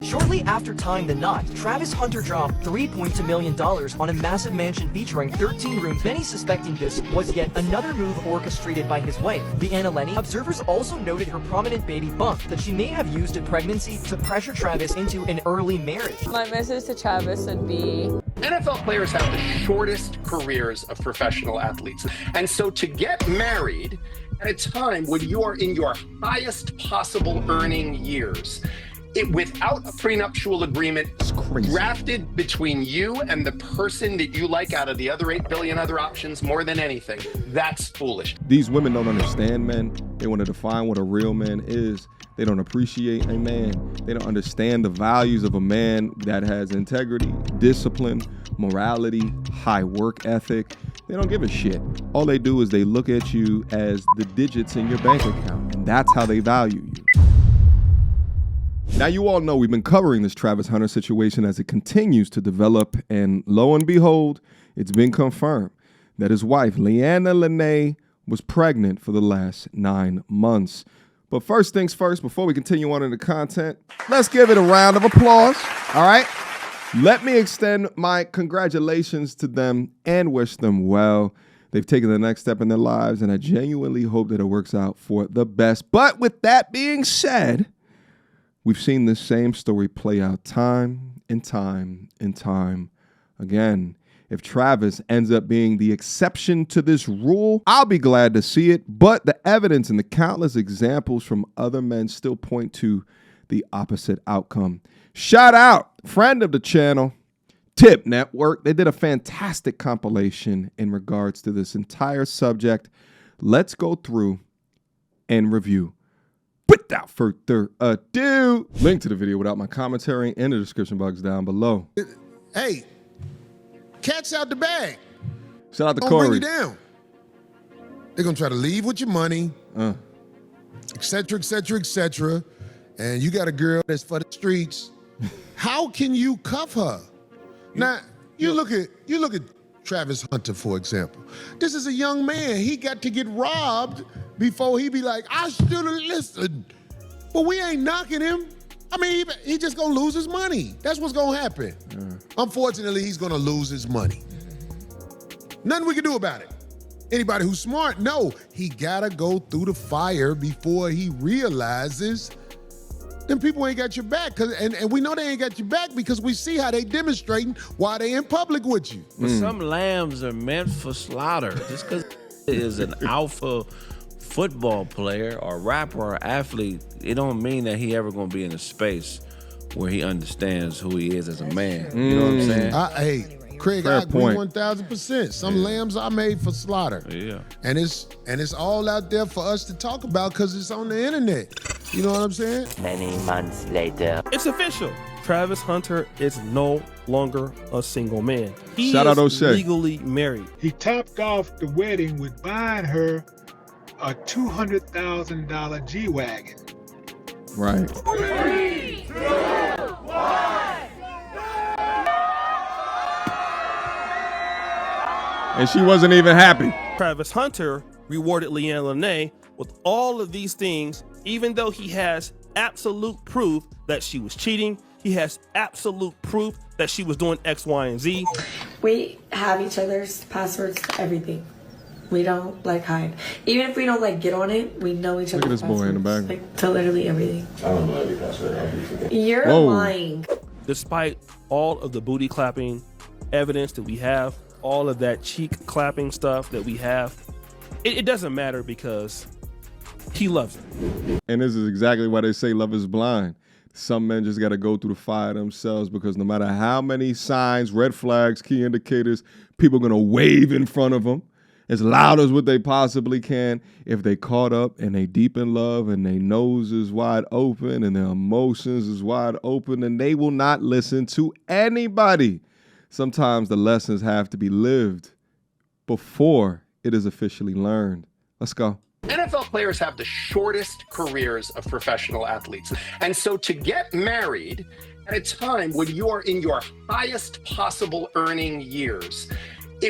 Shortly after tying the knot, Travis Hunter dropped $3.2 million on a massive mansion featuring 13 rooms. Many suspecting this was yet another move orchestrated by his wife, Leanna Lenny. Observers also noted her prominent baby bump that she may have used a pregnancy to pressure Travis into an early marriage. My message to Travis would be, NFL players have the shortest careers of professional athletes. And so to get married at a time when you are in your highest possible earning years, without a prenuptial agreement drafted between you and the person that you like out of the other 8 billion other options more than anything, that's foolish. These women don't understand men. They want to define what a real man is. They don't appreciate a man. They don't understand the values of a man that has integrity, discipline, morality, high work ethic. They don't give a shit. All they do is they look at you as the digits in your bank account, and that's how they value you. Now, you all know we've been covering this Travis Hunter situation as it continues to develop, and lo and behold, it's been confirmed that his wife, Leanna Lenny, was pregnant for the last 9 months. But first things first, before we continue on in the content, let's give it a round of applause, all right? Let me extend my congratulations to them and wish them well. They've taken the next step in their lives, and I genuinely hope that it works out for the best. But with that being said, we've seen this same story play out time and time and time again. If Travis ends up being the exception to this rule, I'll be glad to see it. But the evidence and the countless examples from other men still point to the opposite outcome. Shout out, friend of the channel, Tip Network. They did a fantastic compilation in regards to this entire subject. Let's go through and review. Without further ado, link to the video without my commentary in the description box down below. Hey, cat's out the bag. Shout out to Don't Corey. bring you down. They're gonna try to leave with your money, et cetera, et cetera, et cetera. And you got a girl that's for the streets. How can you cuff her? Now, you look at Travis Hunter, for example. This is a young man. He got to get robbed before he be like, I should have listened. But we ain't knocking him. I mean, he just gonna lose his money. That's what's gonna happen. Unfortunately, he's gonna lose his money. Nothing we can do about it. Anybody who's smart, no, he gotta go through the fire before he realizes them people ain't got your back. And we know they ain't got your back because we see how they demonstrating while they in public with you. But some lambs are meant for slaughter. Just because is an alpha football player or rapper or athlete, it don't mean that he ever gonna be in a space where he understands who he is as a man. You know what I'm saying? Hey, Craig, Fair I agree point. 1,000%. Some lambs are made for slaughter. Yeah. And it's all out there for us to talk about because it's on the internet. You know what I'm saying? Many months later. It's official. Travis Hunter is no longer a single man. He Shout out is O'Shea. legally married. He topped off the wedding with buying her a $200,000 G-Wagon. Right. 3, 2, 1. And she wasn't even happy. Travis Hunter rewarded Leanna Lenny with all of these things, even though he has absolute proof that she was cheating. He has absolute proof that she was doing X, Y, and Z. We have each other's passwords to everything. We don't hide. Even if we don't get on it, we know each other's Look at this boy in the back. to literally everything. I don't know every password. You're Whoa. lying. Despite all of the booty clapping evidence that we have, all of that cheek clapping stuff that we have, it doesn't matter because he loves her. And this is exactly why they say love is blind. Some men just got to go through the fire themselves because no matter how many signs, red flags, key indicators, people are going to wave in front of them as loud as what they possibly can. If they caught up and they deep in love and their nose is wide open and their emotions is wide open, and they will not listen to anybody. Sometimes the lessons have to be lived before it is officially learned. Let's go. NFL players have the shortest careers of professional athletes. And so to get married at a time when you are in your highest possible earning years,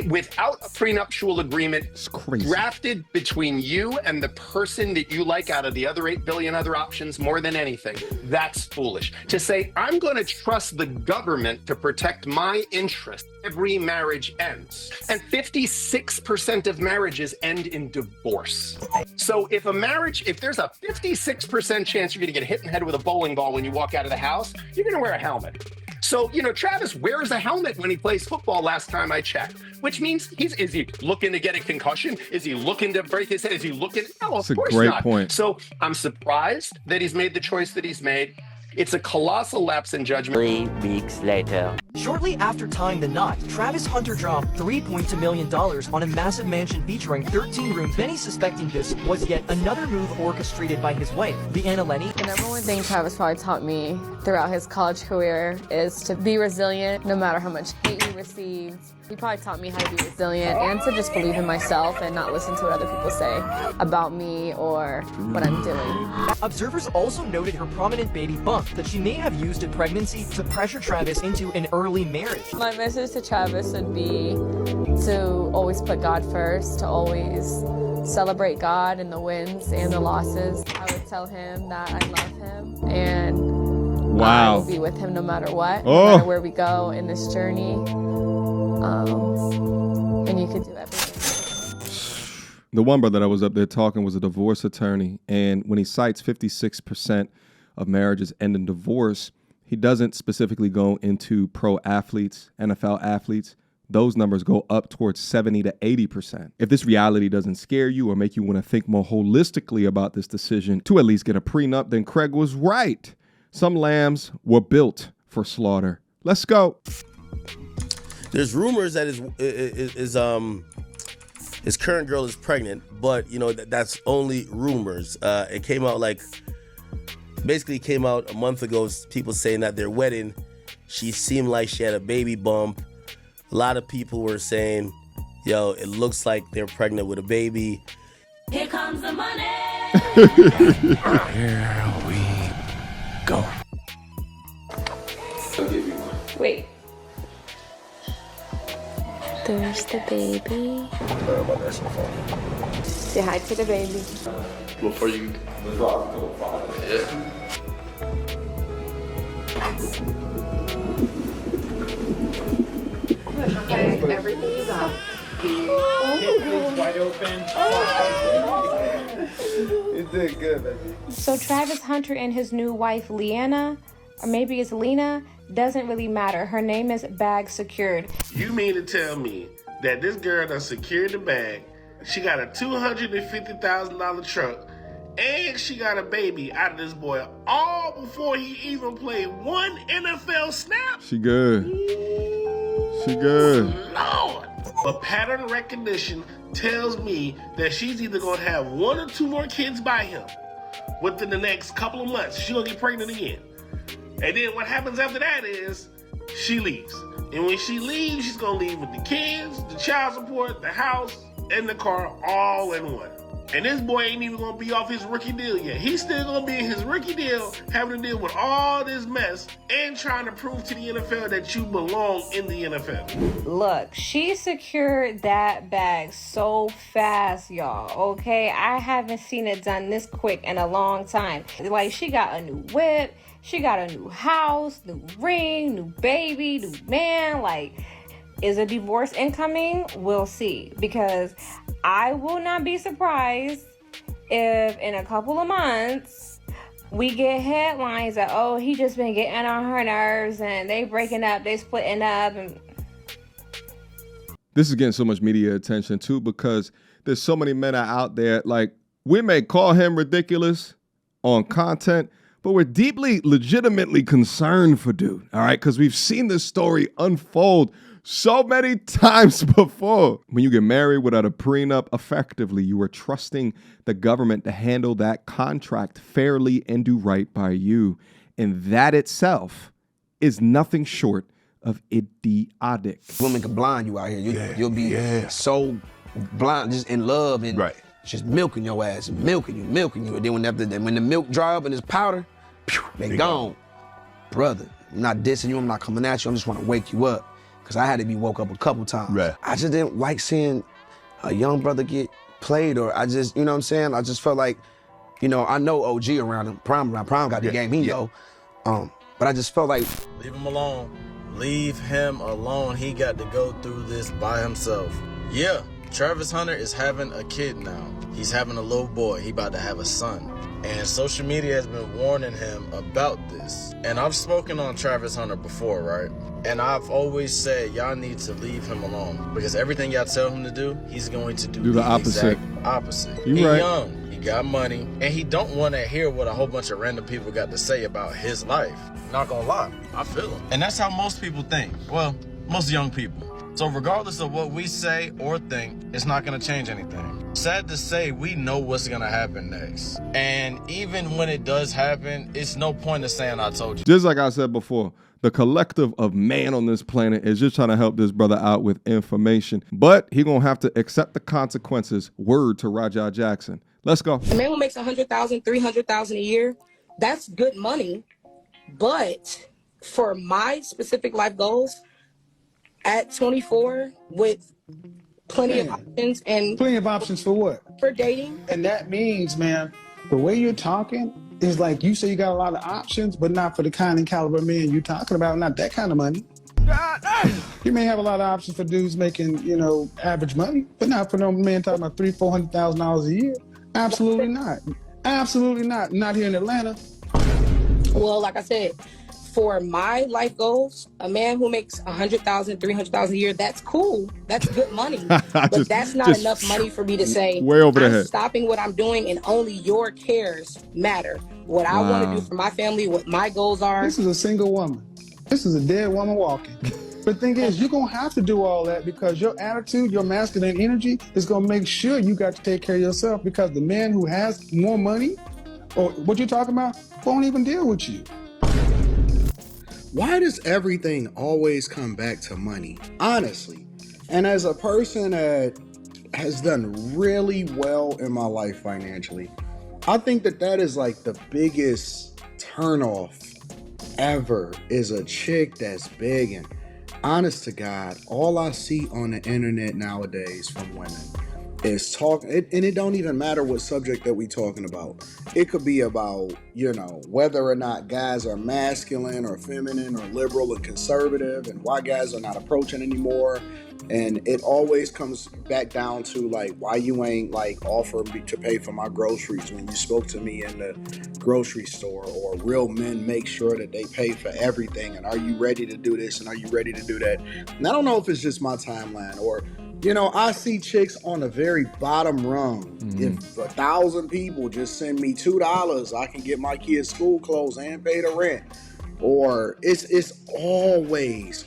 without a prenuptial agreement It's crazy. drafted between you and the person that you like out of the other 8 billion other options more than anything, that's foolish. To say, I'm going to trust the government to protect my interests, every marriage ends. And 56% of marriages end in divorce. So if there's a 56% chance you're going to get hit in the head with a bowling ball when you walk out of the house, you're going to wear a helmet. So, Travis wears a helmet when he plays football last time I checked, which means is he looking to get a concussion? Is he looking to break his head? Is he looking? No, of course great not. point. So I'm surprised that he's made the choice that he's made. It's a colossal lapse in judgment. 3 weeks later. Shortly after tying the knot, Travis Hunter dropped $3.2 million on a massive mansion featuring 13 rooms. Many suspecting this was yet another move orchestrated by his wife, Leanna Lenny. The number one thing Travis probably taught me throughout his college career is to be resilient no matter how much hate he receives. He probably taught me how to be resilient and to just believe in myself and not listen to what other people say about me or what I'm doing. Observers also noted her prominent baby bump that she may have used in pregnancy to pressure Travis into an early marriage. My message to Travis would be to always put God first, to always celebrate God in the wins and the losses. I would tell him that I love him and I will be with him no matter what, no matter where we go in this journey. And you can do everything. The one brother that was up there talking was a divorce attorney, and when he cites 56% of marriages end in divorce, he doesn't specifically go into pro athletes, NFL athletes. Those numbers go up towards 70 to 80%. If this reality doesn't scare you or make you want to think more holistically about this decision to at least get a prenup, then Craig was right. Some lambs were built for slaughter. Let's go. There's rumors that his current girl is pregnant, but that's only rumors. It came out basically came out a month ago. People saying that their wedding, she seemed like she had a baby bump. A lot of people were saying, "Yo, it looks like they're pregnant with a baby." Here comes the money. Here we go. Wait. There's the baby. Say hi to the baby. Before you drop to the father. Yeah. Okay, everything is up. Wide open. You did good, baby. So Travis Hunter and his new wife, Leanna, or maybe it's Lena, doesn't really matter. Her name is Bag Secured. You mean to tell me that this girl done secured the bag, she got a $250,000 truck, and she got a baby out of this boy all before he even played one NFL snap? She good. She good. Lord! But pattern recognition tells me that she's either gonna have 1 or 2 more kids by him within the next couple of months. She's gonna get pregnant again. And then what happens after that is she leaves. And when she leaves, she's gonna leave with the kids, the child support, the house, and the car all in one. And this boy ain't even gonna be off his rookie deal yet. He's still gonna be in his rookie deal, having to deal with all this mess and trying to prove to the NFL that you belong in the NFL. Look, she secured that bag so fast, y'all, okay? I haven't seen it done this quick in a long time. Like, she got a new whip, she got a new house, new ring, new baby, new man. Like, is a divorce incoming? We'll see. Because I will not be surprised if in a couple of months we get headlines that, oh, he just been getting on her nerves and they breaking up, they splitting up. And this is getting so much media attention too because there's so many men out there. Like, we may call him ridiculous on content, but we're deeply, legitimately concerned for dude, all right? Because we've seen this story unfold so many times before. When you get married without a prenup, effectively, you are trusting the government to handle that contract fairly and do right by you. And that itself is nothing short of idiotic. Women can blind you out here. You'll be so blind, just in love and just milking your ass, milking you. And then when the milk dry up and it's powder, they gone. Brother, I'm not dissing you, I'm not coming at you, I just want to wake you up. because I had to be woke up a couple times. Right. I just didn't like seeing a young brother get played, or I just, you know what I'm saying? I just felt like, you know, I know OG around him. Prime got the game, he know. But I just felt like... Leave him alone. Leave him alone. He got to go through this by himself. Yeah, Travis Hunter is having a kid now. He's having a little boy. He about to have a son. And social media has been warning him about this. And I've spoken on Travis Hunter before, right? And I've always said, y'all need to leave him alone. Because everything y'all tell him to do, he's going to do the opposite. Exact opposite. You He's right. young, he got money, and he don't want to hear what a whole bunch of random people got to say about his life. Not gonna lie, I feel him. And that's how most people think. Well, most young people. So regardless of what we say or think, it's not gonna change anything. Sad to say, we know what's gonna happen next. And even when it does happen, it's no point of saying I told you. Just like I said before, the collective of man on this planet is just trying to help this brother out with information. But he gonna have to accept the consequences. Word to Rajah Jackson. Let's go. A man who makes $100,000, $300,000 a year, that's good money. But for my specific life goals, at 24, with plenty of options and plenty of options for what? For dating. And that means, man, the way you're talking is like you say you got a lot of options, but not for the kind and caliber man you're talking about, not that kind of money. You may have a lot of options for dudes making, you know, average money, but not for no man talking about $300,000-$400,000 a year. Absolutely not. Absolutely not. Not here in Atlanta. Well, like I said, for my life goals, a man who makes $100,000, $300,000 a year, that's cool. That's good money. But that's not enough money for me to say, way over the I'm head. stopping what I'm doing and only your cares matter. What I want to do for my family, what my goals are. This is a single woman. This is a dead woman walking. But the thing is, you're going to have to do all that because your attitude, your masculine energy is going to make sure you got to take care of yourself, because the man who has more money, or what you're talking about, won't even deal with you. Why does everything always come back to money? Honestly. And as a person that has done really well in my life financially, I think that is like the biggest turnoff ever, is a chick that's begging. Honest to God, all I see on the internet nowadays from women is talking, and it don't even matter what subject that we talking about. It could be about, you know, whether or not guys are masculine or feminine or liberal or conservative, and why guys are not approaching anymore. And it always comes back down to like, why you ain't like offering me to pay for my groceries when you spoke to me in the grocery store, or real men make sure that they pay for everything. And are you ready to do this? And are you ready to do that? And I don't know if it's just my timeline, or, you know, I see chicks on the very bottom rung. If 1,000 people just send me $2, I can get my kids school clothes and pay the rent. Or it's always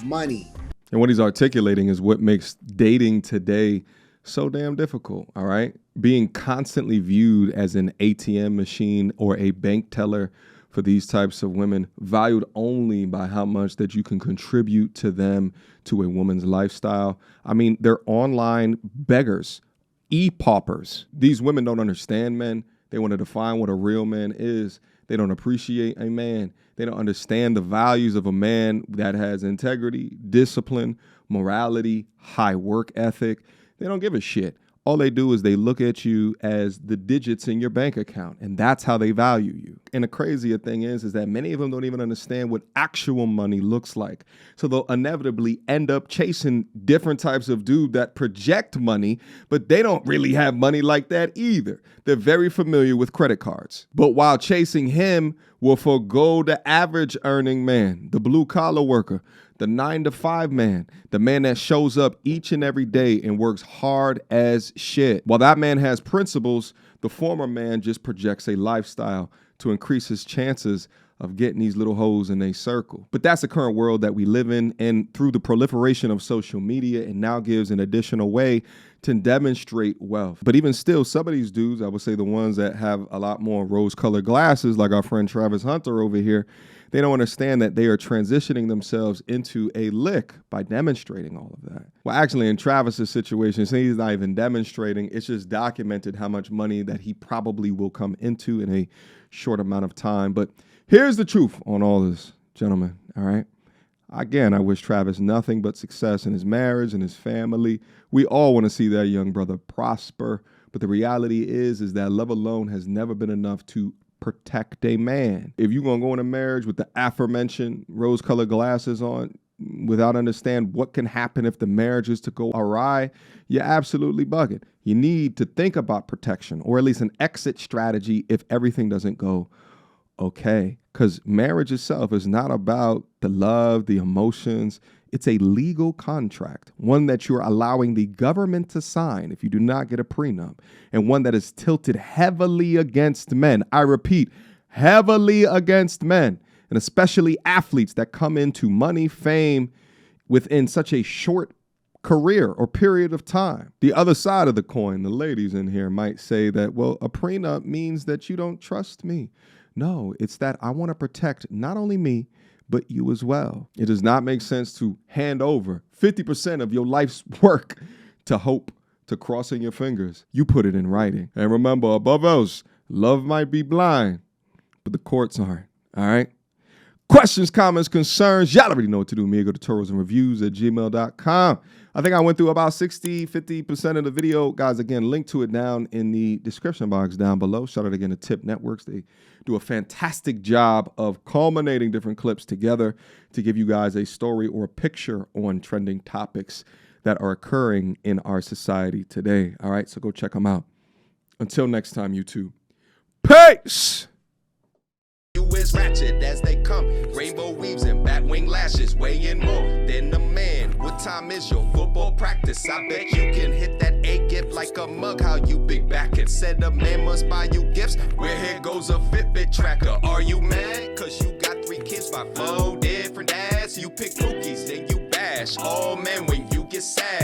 money. And what he's articulating is what makes dating today so damn difficult, all right? Being constantly viewed as an ATM machine or a bank teller for these types of women, valued only by how much that you can contribute to them, to a woman's lifestyle. I mean, they're online beggars, e-paupers. These women don't understand men. They want to define what a real man is. They don't appreciate a man. They don't understand the values of a man that has integrity, discipline, morality, high work ethic. They don't give a shit. All they do is they look at you as the digits in your bank account, and that's how they value you. And the crazier thing is that many of them don't even understand what actual money looks like. So they'll inevitably end up chasing different types of dude that project money, but they don't really have money like that either. They're very familiar with credit cards. But while chasing him will forego the average earning man, the blue collar worker, the 9-to-5 man, the man that shows up each and every day and works hard as shit. While that man has principles, the former man just projects a lifestyle to increase his chances of getting these little hoes in a circle. But that's the current world that we live in, and through the proliferation of social media, it now gives an additional way to demonstrate wealth. But even still, some of these dudes, I would say the ones that have a lot more rose-colored glasses, like our friend Travis Hunter over here, they don't understand that they are transitioning themselves into a lick by demonstrating all of that. Well, actually, in Travis's situation, he's not even demonstrating. It's just documented how much money that he probably will come into in a short amount of time. But here's the truth on all this, gentlemen, all right? Again, I wish Travis nothing but success in his marriage and his family. We all want to see that young brother prosper. But the reality is that love alone has never been enough to protect a man. If you're going to go in a marriage with the aforementioned rose-colored glasses on, without understand what can happen if the marriage is to go awry, you're absolutely bugging. You need to think about protection, or at least an exit strategy if everything doesn't go okay. Because marriage itself is not about the love, the emotions. It's a legal contract, one that you're allowing the government to sign if you do not get a prenup, and one that is tilted heavily against men. I repeat, heavily against men, and especially athletes that come into money, fame within such a short career or period of time. The other side of the coin, the ladies in here might say that, well, a prenup means that you don't trust me. No, it's that I want to protect not only me, but you as well. It does not make sense to hand over 50% of your life's work to hope, to crossing your fingers. You put it in writing. And remember, above else, love might be blind, but the courts aren't. All right? Questions, comments, concerns, y'all already know what to do. Me, go to turtlesandreviews@gmail.com. I think I went through about 50% of the video. Guys, again, link to it down in the description box down below. Shout out again to Tip Networks. They do a fantastic job of culminating different clips together to give you guys a story or a picture on trending topics that are occurring in our society today. All right, so go check them out. Until next time, YouTube. Peace! You is ratchet as they come, rainbow weaves and batwing lashes, weighing more than a man. What time is your football practice? I bet you can hit that A gift like a mug. How you big back and said a man must buy you gifts. Where here goes a Fitbit tracker. Are you mad? Cause you got 3 kids by 4 different dads. You pick cookies, then you bash. Oh man, when you get sad.